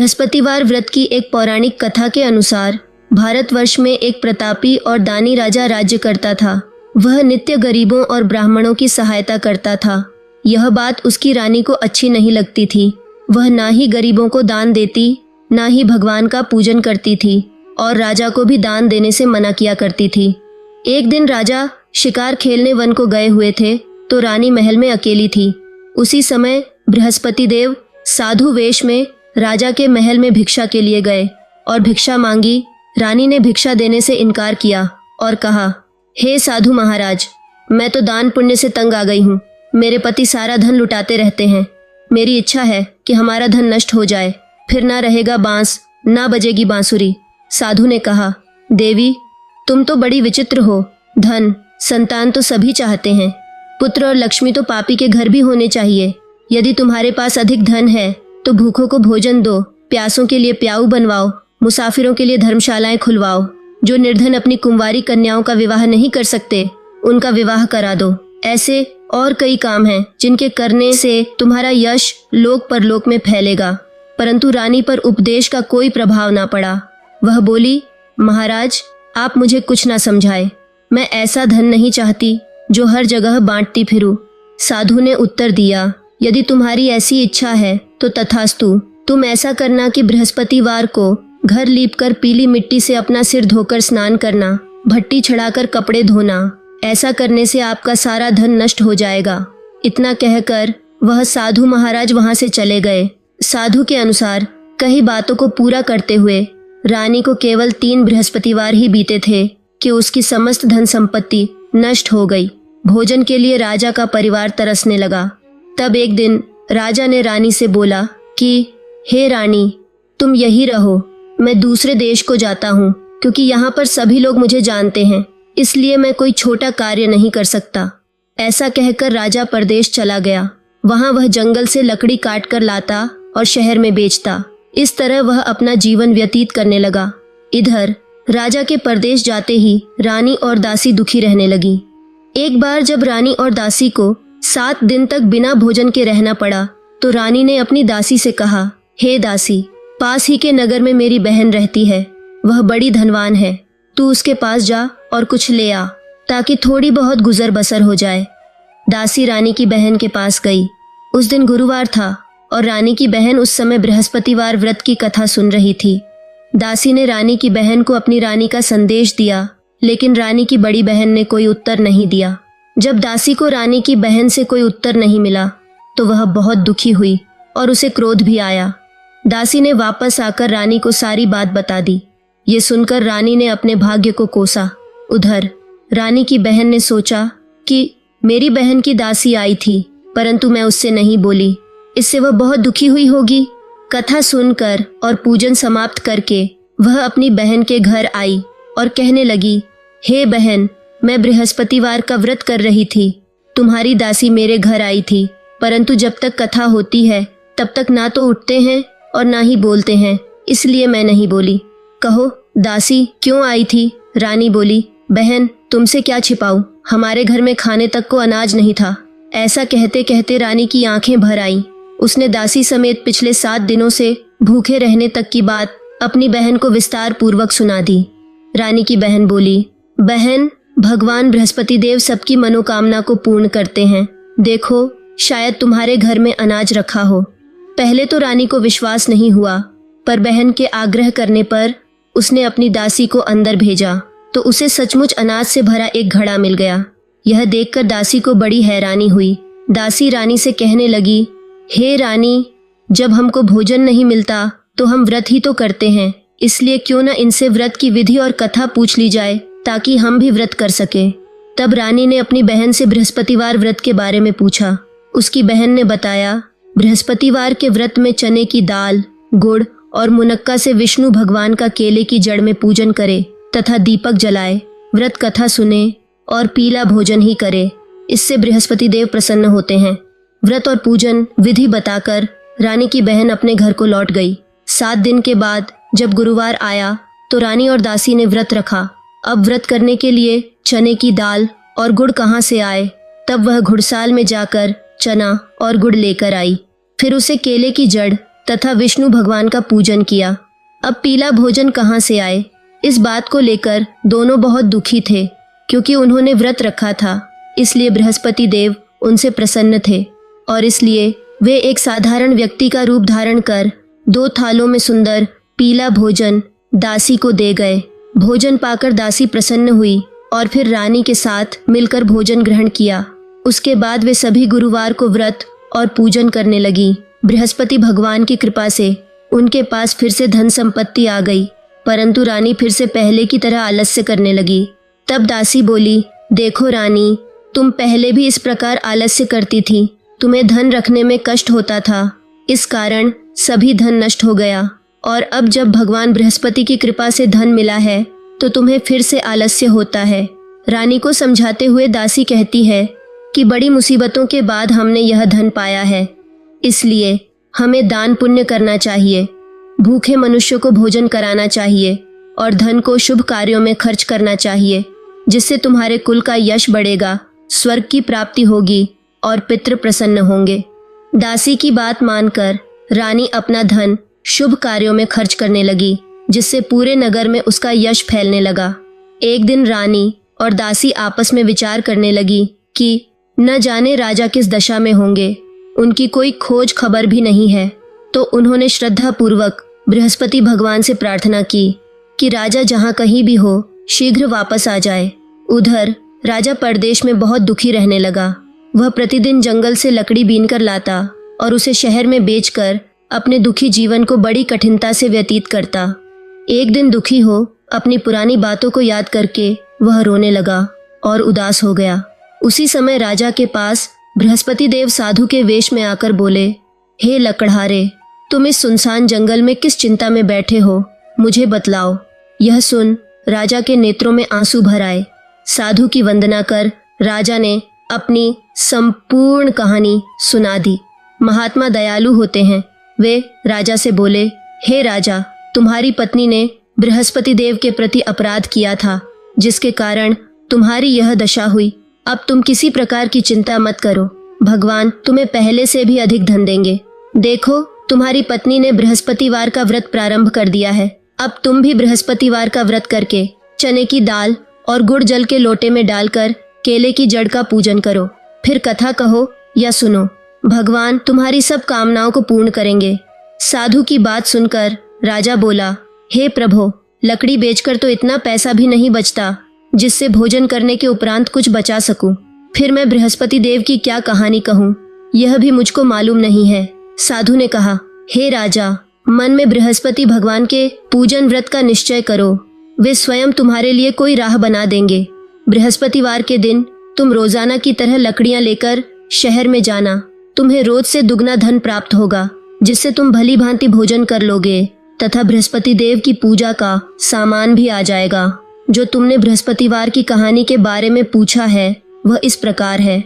बृहस्पतिवार व्रत की एक पौराणिक कथा के अनुसार भारतवर्ष में एक प्रतापी और दानी राजा राज्य करता था। वह नित्य गरीबों और ब्राह्मणों की सहायता करता था। यह बात उसकी रानी को अच्छी नहीं लगती थी। वह ना ही गरीबों को दान देती, ना ही भगवान का पूजन करती थी और राजा को भी दान देने से मना किया करती थी। एक दिन राजा शिकार खेलने वन को गए हुए थे तो रानी महल में अकेली थी। उसी समय बृहस्पति देव साधु वेश में राजा के महल में भिक्षा के लिए गए और भिक्षा मांगी। रानी ने भिक्षा देने से इनकार किया और कहा, हे साधु महाराज, मैं तो दान पुण्य से तंग आ गई हूँ। मेरे पति सारा धन लुटाते रहते हैं। मेरी इच्छा है कि हमारा धन नष्ट हो जाए, फिर ना रहेगा बांस, ना बजेगी बांसुरी। साधु ने कहा, देवी, तुम तो बड़ी विचित्र हो। धन, संतान तो सभी चाहते हैं। पुत्र और लक्ष्मी तो पापी के घर भी होने चाहिए। यदि तुम्हारे पास अधिक धन है तो भूखों को भोजन दो, प्यासों के लिए प्याऊ बनवाओ, मुसाफिरों के लिए धर्मशालाएं खुलवाओ। जो निर्धन अपनी कुंवारी कन्याओं का विवाह नहीं कर सकते, उनका विवाह करा दो। ऐसे और कई काम हैं जिनके करने से तुम्हारा यश लोक परलोक में फैलेगा। परंतु रानी पर उपदेश का कोई प्रभाव ना पड़ा। वह बोली, महाराज, आप मुझे कुछ ना समझाए। मैं ऐसा धन नहीं चाहती जो हर जगह बांटती फिरूं। साधु ने उत्तर दिया, यदि तुम्हारी ऐसी इच्छा है तो तथास्तु। तुम ऐसा करना कि बृहस्पतिवार को घर लीपकर पीली मिट्टी से अपना सिर धोकर स्नान करना, भट्टी चढ़ाकर कपड़े धोना। ऐसा करने से आपका सारा धन नष्ट हो जाएगा। इतना कहकर वह साधु महाराज वहां से चले गए। साधु के अनुसार कई बातों को पूरा करते हुए रानी को केवल 3 बृहस्पतिवार ही बीते थे कि उसकी समस्त धन संपत्ति नष्ट हो गई। भोजन के लिए राजा का परिवार तरसने लगा। तब एक दिन राजा ने रानी से बोला कि हे रानी, तुम यही रहो, मैं दूसरे देश को जाता हूँ, क्योंकि यहाँ पर सभी लोग मुझे जानते हैं, इसलिए मैं कोई छोटा कार्य नहीं कर सकता। ऐसा कहकर राजा परदेश चला गया। वहाँ वह जंगल से लकड़ी काट कर लाता और शहर में बेचता। इस तरह वह अपना जीवन व्यतीत करने लगा। इधर राजा के परदेश जाते ही रानी और दासी दुखी रहने लगी। एक बार जब रानी और दासी को 7 दिन तक बिना भोजन के रहना पड़ा तो रानी ने अपनी दासी से कहा, हे दासी, पास ही के नगर में मेरी बहन रहती है। वह बड़ी धनवान है। तू उसके पास जा और कुछ ले आ, ताकि थोड़ी बहुत गुजर बसर हो जाए। दासी रानी की बहन के पास गई। उस दिन गुरुवार था और रानी की बहन उस समय बृहस्पतिवार व्रत की कथा सुन रही थी। दासी ने रानी की बहन को अपनी रानी का संदेश दिया, लेकिन रानी की बड़ी बहन ने कोई उत्तर नहीं दिया। जब दासी को रानी की बहन से कोई उत्तर नहीं मिला तो वह बहुत दुखी हुई और उसे क्रोध भी आया। दासी ने वापस आकर रानी को सारी बात बता दी। ये सुनकर रानी ने अपने भाग्य को कोसा। उधर रानी की बहन ने सोचा कि मेरी बहन की दासी आई थी, परंतु मैं उससे नहीं बोली, इससे वह बहुत दुखी हुई होगी। कथा सुनकर और पूजन समाप्त करके वह अपनी बहन के घर आई और कहने लगी, हे बहन, मैं बृहस्पतिवार का व्रत कर रही थी। तुम्हारी दासी मेरे घर आई थी, परंतु जब तक कथा होती है तब तक ना तो उठते हैं और ना ही बोलते हैं, इसलिए मैं नहीं बोली। कहो दासी, क्यों आई थी? रानी बोली, बहन, तुमसे क्या छिपाऊं, हमारे घर में खाने तक को अनाज नहीं था। ऐसा कहते कहते रानी की आंखें भर आईं। उसने दासी समेत पिछले 7 दिनों से भूखे रहने तक की बात अपनी बहन को विस्तार पूर्वक सुना दी। रानी की बहन बोली, बहन, भगवान बृहस्पति देव सबकी मनोकामना को पूर्ण करते हैं। देखो, शायद तुम्हारे घर में अनाज रखा हो। पहले तो रानी को विश्वास नहीं हुआ, पर बहन के आग्रह करने पर उसने अपनी दासी को अंदर भेजा तो उसे सचमुच अनाज से भरा एक घड़ा मिल गया। यह देखकर दासी को बड़ी हैरानी हुई। दासी रानी से कहने लगी, हे रानी, जब हमको भोजन नहीं मिलता तो हम व्रत ही तो करते हैं, इसलिए क्यों न इनसे व्रत की विधि और कथा पूछ ली जाए ताकि हम भी व्रत कर सके। तब रानी ने अपनी बहन से बृहस्पतिवार व्रत के बारे में पूछा। उसकी बहन ने बताया, बृहस्पतिवार के व्रत में चने की दाल, गुड़ और मुनक्का से विष्णु भगवान का केले की जड़ में पूजन करे तथा दीपक जलाए, व्रत कथा सुने और पीला भोजन ही करे। इससे बृहस्पति देव प्रसन्न होते हैं। व्रत और पूजन विधि बताकर रानी की बहन अपने घर को लौट गई। 7 दिन के बाद जब गुरुवार आया तो रानी और दासी ने व्रत रखा। अब व्रत करने के लिए चने की दाल और गुड़ कहाँ से आए? तब वह घुड़साल में जाकर चना और गुड़ लेकर आई। फिर उसे केले की जड़ तथा विष्णु भगवान का पूजन किया। अब पीला भोजन कहाँ से आए, इस बात को लेकर दोनों बहुत दुखी थे, क्योंकि उन्होंने व्रत रखा था। इसलिए बृहस्पति देव उनसे प्रसन्न थे और इसलिए वे एक साधारण व्यक्ति का रूप धारण कर 2 थालों में सुंदर पीला भोजन दासी को दे गए। भोजन पाकर दासी प्रसन्न हुई और फिर रानी के साथ मिलकर भोजन ग्रहण किया। उसके बाद वे सभी गुरुवार को व्रत और पूजन करने लगी। बृहस्पति भगवान की कृपा से उनके पास फिर से धन संपत्ति आ गई, परंतु रानी फिर से पहले की तरह आलस्य करने लगी। तब दासी बोली, देखो रानी, तुम पहले भी इस प्रकार आलस्य करती थी, तुम्हें धन रखने में कष्ट होता था, इस कारण सभी धन नष्ट हो गया, और अब जब भगवान बृहस्पति की कृपा से धन मिला है तो तुम्हें फिर से आलस्य होता है। रानी को समझाते हुए दासी कहती है कि बड़ी मुसीबतों के बाद हमने यह धन पाया है, इसलिए हमें दान पुण्य करना चाहिए, भूखे मनुष्यों को भोजन कराना चाहिए और धन को शुभ कार्यों में खर्च करना चाहिए, जिससे तुम्हारे कुल का यश बढ़ेगा, स्वर्ग की प्राप्ति होगी और पितृ प्रसन्न होंगे। दासी की बात मानकर रानी अपना धन शुभ कार्यों में खर्च करने लगी, जिससे पूरे नगर में उसका यश फैलने लगा। एक दिन रानी और दासी आपस में विचार करने लगी कि न जाने राजा किस दशा में होंगे, उनकी कोई खोज खबर भी नहीं है। तो उन्होंने श्रद्धा पूर्वक बृहस्पति भगवान से प्रार्थना की कि राजा जहाँ कहीं भी हो शीघ्र वापस आ जाए। उधर राजा परदेश में बहुत दुखी रहने लगा। वह प्रतिदिन जंगल से लकड़ी बीनकर लाता और उसे शहर में बेचकर अपने दुखी जीवन को बड़ी कठिनता से व्यतीत करता। एक दिन दुखी हो अपनी पुरानी बातों को याद करके वह रोने लगा और उदास हो गया। उसी समय राजा के पास बृहस्पति देव साधु के वेश में आकर बोले, हे लकड़हारे, तुम इस सुनसान जंगल में किस चिंता में बैठे हो, मुझे बतलाओ। यह सुन राजा के नेत्रों में आंसू भर आए। साधु की वंदना कर राजा ने अपनी संपूर्ण कहानी सुना दी। महात्मा दयालु होते हैं। वे राजा से बोले, हे राजा, तुम्हारी पत्नी ने बृहस्पति देव के प्रति अपराध किया था, जिसके कारण तुम्हारी यह दशा हुई। अब तुम किसी प्रकार की चिंता मत करो, भगवान तुम्हें पहले से भी अधिक धन देंगे। देखो, तुम्हारी पत्नी ने बृहस्पतिवार का व्रत प्रारंभ कर दिया है। अब तुम भी बृहस्पतिवार का व्रत करके चने की दाल और गुड़ जल के लोटे में डालकर केले की जड़ का पूजन करो, फिर कथा कहो या सुनो, भगवान तुम्हारी सब कामनाओं को पूर्ण करेंगे। साधु की बात सुनकर राजा बोला, हे प्रभु, लकड़ी बेचकर तो इतना पैसा भी नहीं बचता जिससे भोजन करने के उपरांत कुछ बचा सकूं। फिर मैं बृहस्पति देव की क्या कहानी कहूँ, यह भी मुझको मालूम नहीं है। साधु ने कहा, हे राजा, मन में बृहस्पति भगवान के पूजन व्रत का निश्चय करो, वे स्वयं तुम्हारे लिए कोई राह बना देंगे। बृहस्पतिवार के दिन तुम रोजाना की तरह लकड़ियां लेकर शहर में जाना, तुम्हें रोज से दुगना धन प्राप्त होगा, जिससे तुम भली भांति भोजन कर लोगे तथा बृहस्पति देव की पूजा का सामान भी आ जाएगा। जो तुमने बृहस्पतिवार की कहानी के बारे में पूछा है वह इस प्रकार है।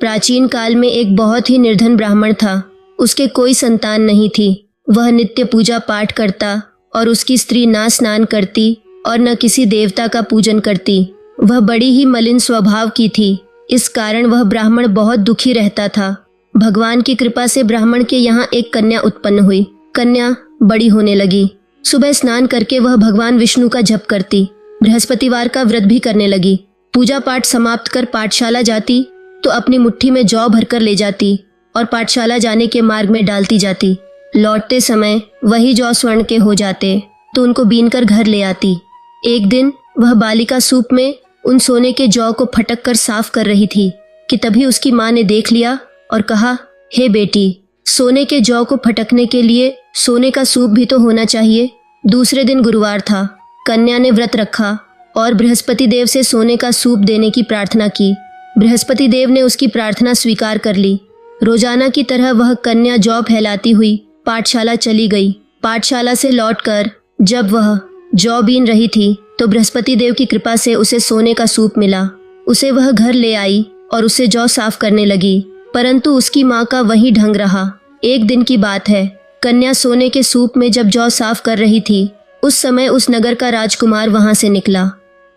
प्राचीन काल में एक बहुत ही निर्धन ब्राह्मण था। उसके कोई संतान नहीं थी। वह नित्य पूजा पाठ करता और उसकी स्त्री ना स्नान करती और न किसी देवता का पूजन करती। वह बड़ी ही मलिन स्वभाव की थी। इस कारण वह ब्राह्मण बहुत दुखी रहता था। भगवान की कृपा से ब्राह्मण के यहाँ एक कन्या उत्पन्न हुई। कन्या बड़ी होने लगी। सुबह स्नान करके वह भगवान विष्णु का जप करती, बृहस्पतिवार का व्रत भी करने लगी। पूजा पाठ समाप्त कर पाठशाला जाती तो अपनी मुट्ठी में जौ भरकर ले जाती और पाठशाला जाने के मार्ग में डालती जाती। लौटते समय वही जौ स्वर्ण के हो जाते तो उनको बीनकर घर ले आती। एक दिन वह बालिका सूप में उन सोने के जौ को फटक कर साफ कर रही थी कि तभी उसकी माँ ने देख लिया और कहा, हे बेटी, सोने के जौ को फटकने के लिए सोने का सूप भी तो होना चाहिए। दूसरे दिन गुरुवार था। कन्या ने व्रत रखा और बृहस्पति देव से सोने का सूप देने की प्रार्थना की। बृहस्पति देव ने उसकी प्रार्थना स्वीकार कर ली। रोजाना की तरह वह कन्या जौ फैलाती हुई पाठशाला चली गई। पाठशाला से लौटकर जब वह जौ बीन रही थी तो बृहस्पति देव की कृपा से उसे सोने का सूप मिला। उसे वह घर ले आई और उसे जौ साफ करने लगी, परंतु उसकी माँ का वही ढंग रहा। एक दिन की बात है, कन्या सोने के सूप में जब जौ साफ कर रही थी उस समय उस नगर का राजकुमार वहां से निकला।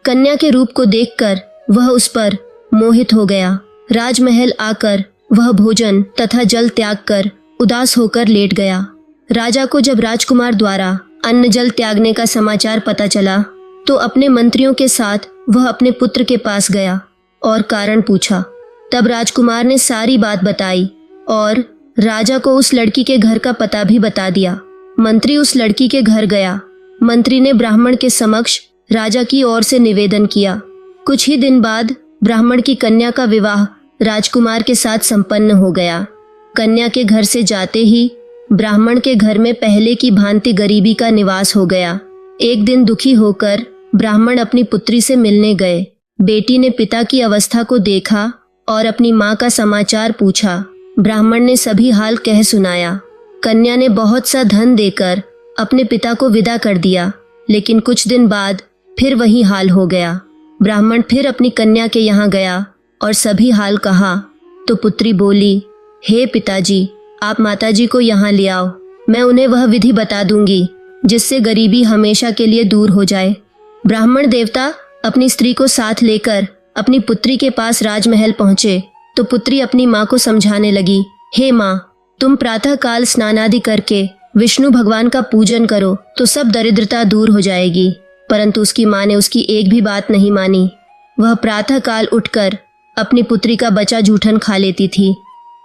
कन्या के रूप को देखकर वह उस पर मोहित हो गया। राजमहल आकर वह भोजन तथा जल त्याग कर उदास होकर लेट गया। राजा को जब राजकुमार द्वारा अन्न जल त्यागने का समाचार पता चला तो अपने मंत्रियों के साथ वह अपने पुत्र के पास गया और कारण पूछा। तब राजकुमार ने सारी बात बताई और राजा को उस लड़की के घर का पता भी बता दिया। मंत्री उस लड़की के घर गया। मंत्री ने ब्राह्मण के समक्ष राजा की ओर से निवेदन किया। कुछ ही दिन बाद ब्राह्मण की कन्या का विवाह राजकुमार के साथ संपन्न हो गया। कन्या के घर से जाते ही ब्राह्मण के घर में पहले की भांति गरीबी का निवास हो गया। एक दिन दुखी होकर ब्राह्मण अपनी पुत्री से मिलने गए। बेटी ने पिता की अवस्था को देखा और अपनी माँ का समाचार पूछा। ब्राह्मण ने सभी हाल कह सुनाया। कन्या ने बहुत सा धन देकर अपने पिता को विदा कर दिया, लेकिन कुछ दिन बाद फिर वही हाल हो गया। ब्राह्मण फिर अपनी कन्या के यहाँ गया और सभी हाल कहा तो पुत्री बोली, हे पिताजी, आप माताजी को यहाँ ले आओ, मैं उन्हें वह विधि बता दूंगी जिससे गरीबी हमेशा के लिए दूर हो जाए। ब्राह्मण देवता अपनी स्त्री को साथ लेकर अपनी पुत्री के पास राजमहल पहुंचे तो पुत्री अपनी माँ को समझाने लगी, हे माँ, तुम प्रातः काल स्नानादि करके विष्णु भगवान का पूजन करो तो सब दरिद्रता दूर हो जाएगी। परंतु उसकी माँ ने उसकी एक भी बात नहीं मानी। वह प्रातः काल उठकर अपनी पुत्री का बचा जूठन खा लेती थी।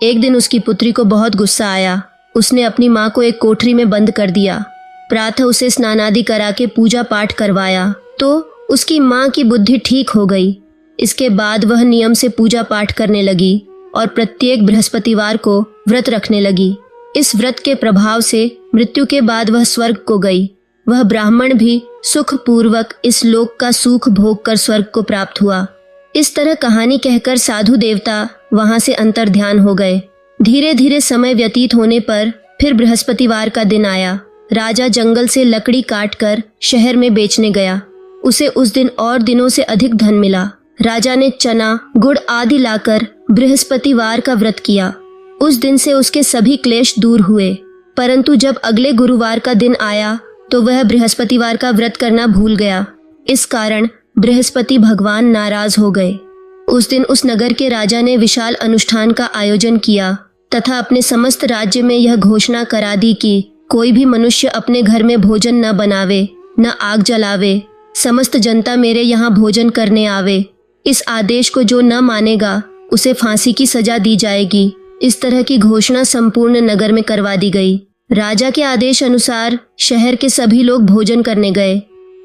एक दिन उसकी पुत्री को बहुत गुस्सा आया। उसने अपनी माँ को एक कोठरी में बंद कर दिया। प्रातः उसे स्नानादि करा के पूजा पाठ करवाया तो उसकी माँ की बुद्धि ठीक हो गई। इसके बाद वह नियम से पूजा पाठ करने लगी और प्रत्येक बृहस्पतिवार को व्रत रखने लगी। इस व्रत के प्रभाव से मृत्यु के बाद वह स्वर्ग को गई। वह ब्राह्मण भी सुख पूर्वक इस लोक का सुख भोग कर स्वर्ग को प्राप्त हुआ। इस तरह कहानी कहकर साधु देवता वहां से अंतर्ध्यान हो गए। धीरे धीरे समय व्यतीत होने पर फिर बृहस्पतिवार का दिन आया। राजा जंगल से लकड़ी काटकर शहर में बेचने गया। उसे उस दिन और दिनों से अधिक धन मिला। राजा ने चना, गुड़ आदि लाकर बृहस्पतिवार का व्रत किया। उस दिन से उसके सभी क्लेश दूर हुए। परंतु जब अगले गुरुवार का दिन आया तो वह बृहस्पतिवार का व्रत करना भूल गया। इस कारण बृहस्पति भगवान नाराज हो गए। उस दिन उस नगर के राजा ने विशाल अनुष्ठान का आयोजन किया तथा अपने समस्त राज्य में यह घोषणा करा दी कि कोई भी मनुष्य अपने घर में भोजन न बनावे, न आग जलावे। समस्त जनता मेरे यहाँ भोजन करने आवे। इस आदेश को जो न मानेगा उसे फांसी की सजा दी जाएगी। इस तरह की घोषणा संपूर्ण नगर में करवा दी गई। राजा के आदेश अनुसार शहर के सभी लोग भोजन करने गए,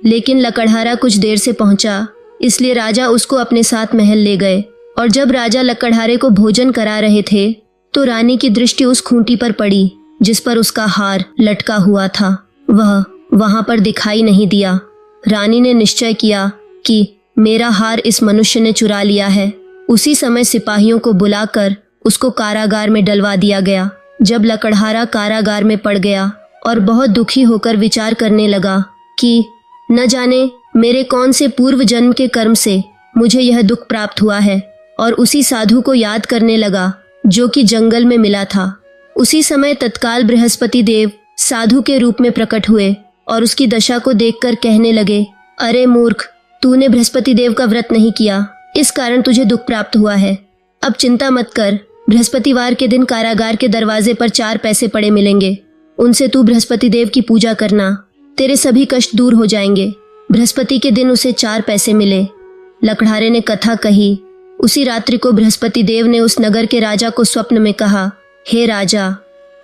लेकिन लकड़हारा कुछ देर से पहुंचा, इसलिए राजा उसको अपने साथ महल ले गए। और जब राजा लकड़हारे को भोजन करा रहे थे तो रानी की दृष्टि उस खूंटी पर पड़ी जिस पर उसका हार लटका हुआ था। वह वहां पर दिखाई नहीं दिया। रानी ने निश्चय किया कि मेरा हार इस मनुष्य ने चुरा लिया है। उसी समय सिपाहियों को बुलाकर उसको कारागार में डलवा दिया गया। जब लकड़हारा कारागार में पड़ गया और बहुत दुखी होकर विचार करने लगा कि न जाने मेरे कौन से पूर्व जन्म के कर्म से मुझे यह दुख प्राप्त हुआ है, और उसी साधु को याद करने लगा जो कि जंगल में मिला था। उसी समय तत्काल बृहस्पति देव साधु के रूप में प्रकट हुए और उसकी दशा को देखकर कहने लगे, अरे मूर्ख, तूने बृहस्पति देव का व्रत नहीं किया, इस कारण तुझे दुख प्राप्त हुआ है। अब चिंता मत कर, बृहस्पतिवार के दिन कारागार के दरवाजे पर 4 पैसे पड़े मिलेंगे। उनसे तू बृहस्पति देव की पूजा करना, तेरे सभी कष्ट दूर हो जाएंगे। बृहस्पति के दिन उसे 4 पैसे मिले। लकड़हारे ने कथा कही। उसी रात्रि को बृहस्पति देव ने उस नगर के राजा को स्वप्न में कहा, हे राजा,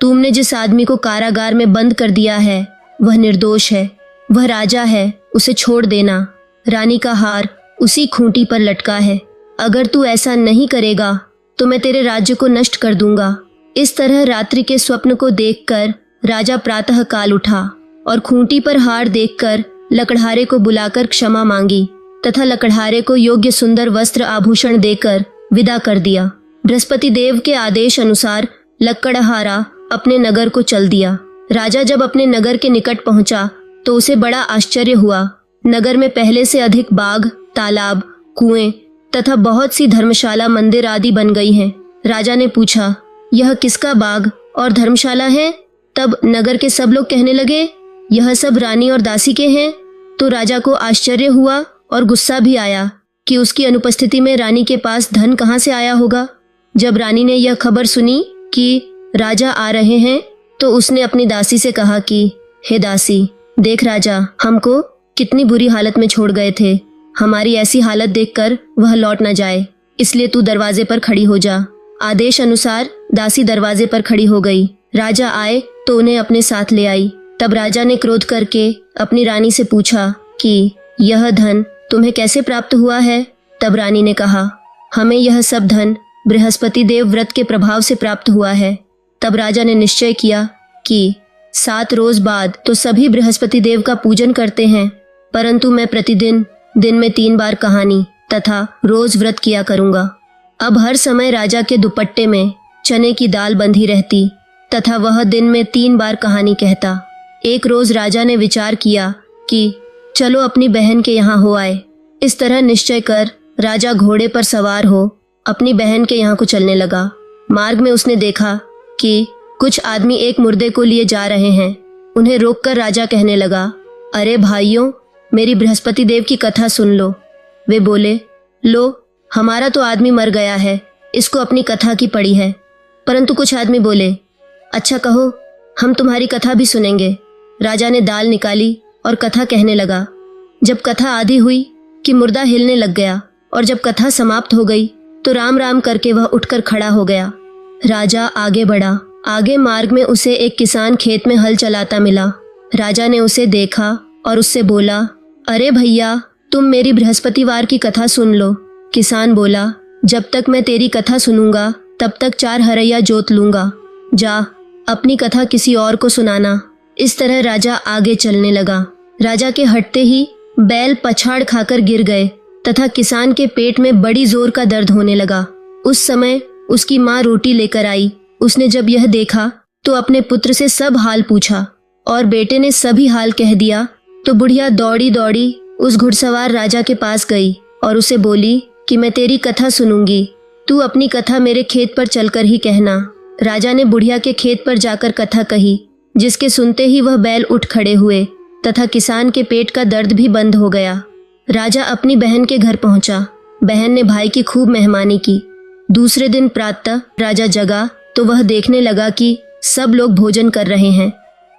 तुमने जिस आदमी को कारागार में बंद कर दिया है वह निर्दोष है, वह राजा है, उसे छोड़ देना। रानी का हार उसी खूंटी पर लटका है। अगर तू ऐसा नहीं करेगा तो मैं तेरे राज्य को नष्ट कर दूंगा। इस तरह रात्रि के स्वप्न को देखकर राजा प्रातः काल उठा और खूंटी पर हार देखकर लकड़हारे को बुलाकर क्षमा मांगी तथा लकड़हारे को योग्य सुंदर वस्त्र आभूषण देकर विदा कर दिया। बृहस्पति देव के आदेश अनुसार लकड़हारा अपने नगर को चल दिया। राजा जब अपने नगर के निकट पहुंचा तो उसे बड़ा आश्चर्य हुआ। नगर में पहले से अधिक बाग, तालाब, कुएं तथा बहुत सी धर्मशाला, मंदिर आदि बन गई हैं। राजा ने पूछा, यह किसका बाग और धर्मशाला है? तब नगर के सब लोग कहने लगे, यह सब रानी और दासी के हैं। तो राजा को आश्चर्य हुआ और गुस्सा भी आया कि उसकी अनुपस्थिति में रानी के पास धन कहाँ से आया होगा। जब रानी ने यह खबर सुनी कि राजा आ रहे हैं तो उसने अपनी दासी से कहा कि हे दासी, देख राजा हमको कितनी बुरी हालत में छोड़ गए थे। हमारी ऐसी हालत देखकर वह लौट न जाए, इसलिए तू दरवाजे पर खड़ी हो जा। आदेश अनुसार दासी दरवाजे पर खड़ी हो गई। राजा आए तो उन्हें अपने साथ ले आई। तब राजा ने क्रोध करके अपनी रानी से पूछा कि यह धन तुम्हें कैसे प्राप्त हुआ है? तब रानी ने कहा, हमें यह सब धन बृहस्पति देव व्रत के प्रभाव से प्राप्त हुआ है। तब राजा ने निश्चय किया कि 7 रोज बाद तो सभी बृहस्पति देव का पूजन करते हैं, परंतु मैं प्रतिदिन दिन में 3 बार कहानी तथा रोज व्रत किया करूंगा। अब हर समय राजा के दुपट्टे में चने की दाल बंधी रहती तथा वह दिन में 3 बार कहानी कहता। एक रोज राजा ने विचार किया कि चलो अपनी बहन के यहाँ हो आए। इस तरह निश्चय कर राजा घोड़े पर सवार हो अपनी बहन के यहाँ को चलने लगा। मार्ग में उसने देखा कि कुछ आदमी एक मुर्दे को लिए जा रहे हैं। उन्हें रोककर राजा कहने लगा, अरे भाइयों, मेरी बृहस्पति देव की कथा सुन लो। वे बोले, लो, हमारा तो आदमी मर गया है, इसको अपनी कथा की पड़ी है। परंतु कुछ आदमी बोले, अच्छा कहो, हम तुम्हारी कथा भी सुनेंगे। राजा ने दाल निकाली और कथा कहने लगा। जब कथा आधी हुई कि मुर्दा हिलने लग गया और जब कथा समाप्त हो गई तो राम राम करके वह उठकर खड़ा हो गया। राजा आगे बढ़ा। आगे मार्ग में उसे एक किसान खेत में हल चलाता मिला। राजा ने उसे देखा और उससे बोला, अरे भैया, तुम मेरी बृहस्पतिवार की कथा सुन लो। किसान बोला, जब तक मैं तेरी कथा सुनूंगा तब तक 4 हरैया जोत लूंगा। जा, अपनी कथा किसी और को सुनाना। इस तरह राजा आगे चलने लगा। राजा के हटते ही बैल पछाड़ खाकर गिर गए तथा किसान के पेट में बड़ी जोर का दर्द होने लगा। उस समय उसकी माँ रोटी लेकर आई। उसने जब यह देखा तो अपने पुत्र से सब हाल पूछा और बेटे ने सभी हाल कह दिया। तो बुढ़िया दौड़ी दौड़ी उस घुड़सवार राजा के पास गई और उसे बोली कि मैं तेरी कथा सुनूंगी, तू अपनी कथा मेरे खेत पर चलकर ही कहना। राजा ने बुढ़िया के खेत पर जाकर कथा कही, जिसके सुनते ही वह बैल उठ खड़े हुए तथा किसान के पेट का दर्द भी बंद हो गया। राजा अपनी बहन के घर पहुंचा। बहन ने भाई की खूब मेहमानी की। दूसरे दिन प्रातः राजा जगा तो वह देखने लगा कि सब लोग भोजन कर रहे हैं।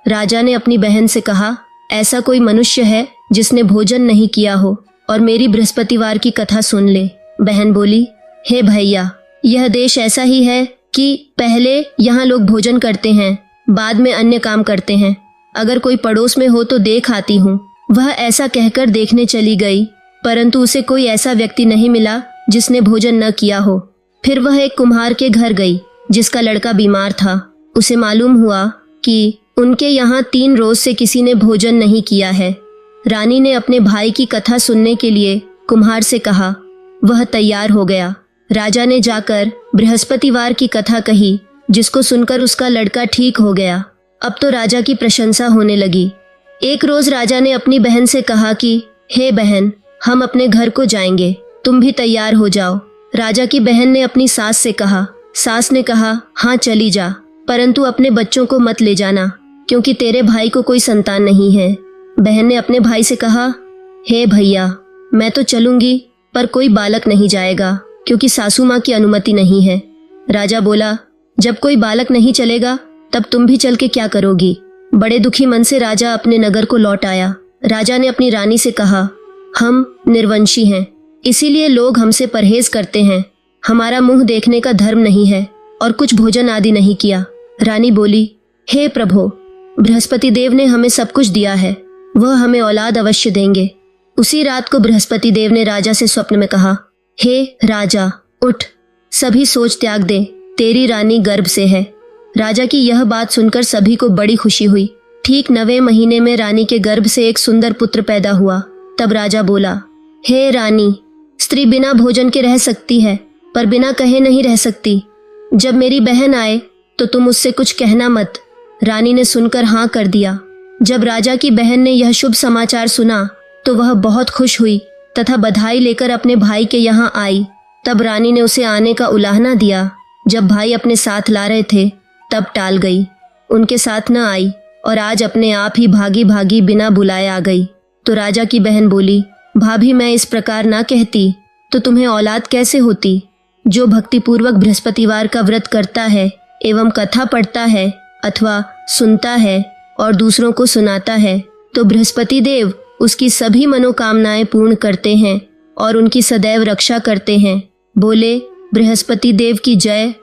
राजा ने अपनी बहन से कहा, ऐसा कोई मनुष्य है जिसने भोजन नहीं किया हो और मेरी बृहस्पतिवार की कथा सुन ले। बहन बोली, हे भैया, यह देश ऐसा ही है कि पहले यहाँ लोग भोजन करते हैं, बाद में अन्य काम करते हैं। अगर कोई पड़ोस में हो तो देख आती हूँ। वह ऐसा कहकर देखने चली गई, परंतु उसे कोई ऐसा व्यक्ति नहीं मिला जिसने भोजन न किया हो। फिर वह एक कुम्हार के घर गई जिसका लड़का बीमार था। उसे मालूम हुआ कि उनके यहाँ 3 रोज से किसी ने भोजन नहीं किया है। रानी ने अपने भाई की कथा सुनने के लिए कुम्हार से कहा। वह तैयार हो गया। राजा ने जाकर बृहस्पतिवार की कथा कही, जिसको सुनकर उसका लड़का ठीक हो गया। अब तो राजा की प्रशंसा होने लगी। एक रोज राजा ने अपनी बहन से कहा कि हे बहन, हम अपने घर को जाएंगे, तुम भी तैयार हो जाओ। राजा की बहन ने अपनी सास से कहा। सास ने कहा, हाँ चली जा, परंतु अपने बच्चों को मत ले जाना, क्योंकि तेरे भाई को कोई संतान नहीं है। बहन ने अपने भाई से कहा, हे भैया, मैं तो चलूंगी, पर कोई बालक नहीं जाएगा, क्योंकि सासू माँ की अनुमति नहीं है। राजा बोला, जब कोई बालक नहीं चलेगा तब तुम भी चल के क्या करोगी? बड़े दुखी मन से राजा अपने नगर को लौट आया। राजा ने अपनी रानी से कहा, हम निर्वंशी हैं, इसीलिए लोग हमसे परहेज करते हैं। हमारा मुंह देखने का धर्म नहीं है और कुछ भोजन आदि नहीं किया। रानी बोली, हे प्रभु, बृहस्पति देव ने हमें सब कुछ दिया है, वह हमें औलाद अवश्य देंगे। उसी रात को बृहस्पति देव ने राजा से स्वप्न में कहा, हे राजा, उठ, सभी सोच त्याग दे, तेरी रानी गर्भ से है। राजा की यह बात सुनकर सभी को बड़ी खुशी हुई। ठीक 9वें महीने में रानी के गर्भ से एक सुंदर पुत्र पैदा हुआ। तब राजा बोला, हे रानी, स्त्री बिना भोजन के रह सकती है, पर बिना कहे नहीं रह सकती। जब मेरी बहन आए तो तुम उससे कुछ कहना मत। रानी ने सुनकर हाँ कर दिया। जब राजा की बहन ने यह शुभ समाचार सुना तो वह बहुत खुश हुई तथा बधाई लेकर अपने भाई के यहाँ आई। तब रानी ने उसे आने का उलाहना दिया। जब भाई अपने साथ ला रहे थे तब टाल गई, उनके साथ न आई और आज अपने आप ही भागी भागी बिना बुलाए आ गई। तो राजा की बहन बोली, भाभी, मैं इस प्रकार ना कहती तो तुम्हें औलाद कैसे होती? जो भक्तिपूर्वक बृहस्पतिवार का व्रत करता है एवं कथा पढ़ता है अथवा सुनता है और दूसरों को सुनाता है तो बृहस्पति देव उसकी सभी मनोकामनाएं पूर्ण करते हैं और उनकी सदैव रक्षा करते हैं। बोले बृहस्पति देव की जय।